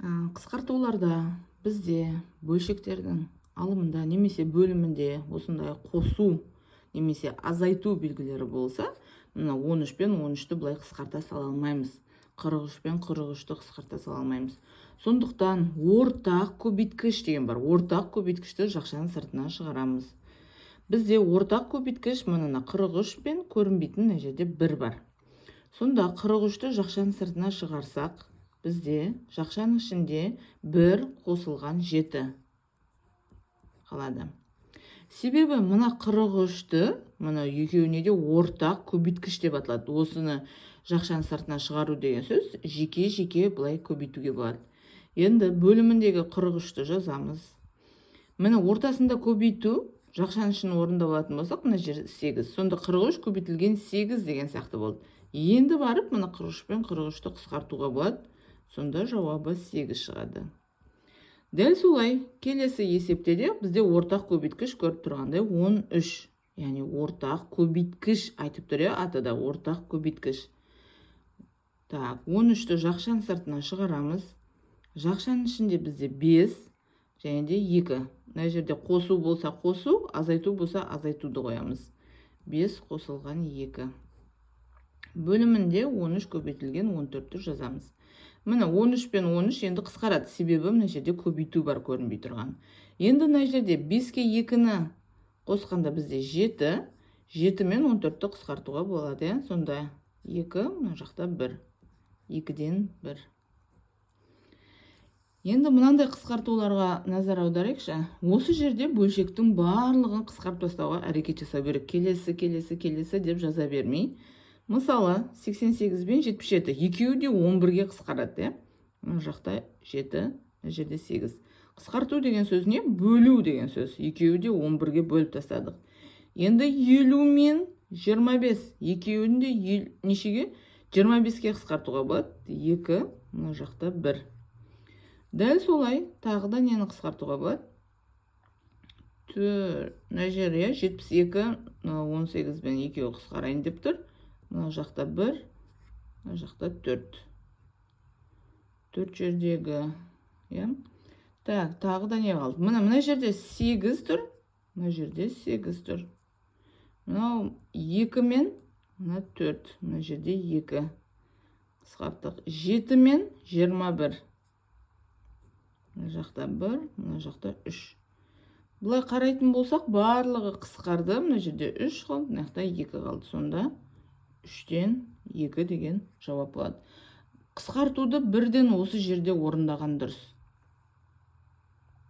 Қысқартуларда бізде бөлшектердің алымында немесе бөлімінде осындай қосу немесе азайту белгілері болса, мына 13 пен 13-ті былай қысқарта сала алмаймыз. 43 пен 43-ті қысқарта сала алмаймыз. Сондықтан ортақ көбейткіш деген бар. Ортақ көбейткішті жақшаның сыртына шығарамыз. Бізде ортақ көбейткіш мына 43 пен көрінбейтін мына жерде 1 бар. Сонда 43-ті жақшаның сыртына шығарсақ, бізде жақшаның ішінде 1 қосылған 7 қалады. Себебі мына 43-ті, мына екеуіне де ортақ көбейткіш деп аталады. Осыны жақшаның сыртына шығару деген сөз жеке-жеке былай көбейтуге болады. Енді бөліміндегі 43-ті жазамыз. Міне ортасында көбейту жақшаның ішін орында болатын болсақ, мына жер 8. Сонда 43 көбейтілген 8 деген сияқты болды. Енді барып, мына 43 пен 43-ті қысқартуға болады. Сонда жауабы 8 шығады. Дәл солай, келесі есепте де бізде ортақ көбейткіш көріп тұрғандай 13. Яғни ортақ көбейткіш айтып тұр, атыда ортақ көбейткіш. Так, 13-ті жақшаның сыртына шығарамыз. Жақшаның ішінде бізде 5 және де 2. Мына жерде қосу болса қосу, азайту болса азайтуды қоямыз. 5 қосылған 2. Бөлімінде 13 көбейтілген 14-ті жазамыз. Міне 13 пен 13 енді қысқарады, себебі мына жерде көбейту бар көрінбей тұрған. Енді мына жерде 5-ке 2-ні қосқанда бізде 7, 7 мен 14-ті қысқартуға болады. Сонда 2, мына жақта 1. 2-ден 1. Енді мынандай қысқартуларға назар аударайықшы. Осы жерде бөлшектің барлығын қысқартып тастауға әрекет жасау керек. Келесі деп жаза бермей. Мысалы, 88 бен 77. Екеуі де 11-ге қысқарады. Мына жақта 7, мына жерде 8. Қысқарту деген сөз не? Бөлу деген сөз. Екеуі де 11-ге бөліп тастадық. Енді 50 мен 25. Екеуін де нешеге? 25-ке қысқартуға болады. 2, мына жақта 1. Дәл солай, тағы да нені қысқартуға болады? Мына жер 72, 18 бен 2 қысқарайын деп тұр. Мына жақта 1, мына жақта 4. 4 жердегі. Так, тағы да не қалды? Мына жерде 8 тұр, мына жерде 8 тұр. Мына 2 мен 4, мына жерде 2. Қысқарттық. 7 мен 21. Мына жақта 1, мына жақта 3. Бұлай қарайтын болсақ, барлығы қысқарды. Мына жерде 3 қалды, мына жақта 2 қалды. Сонда 3-тен 2 деген жауап болады. Қысқартуды бірден осы жерде орындаған дұрыс.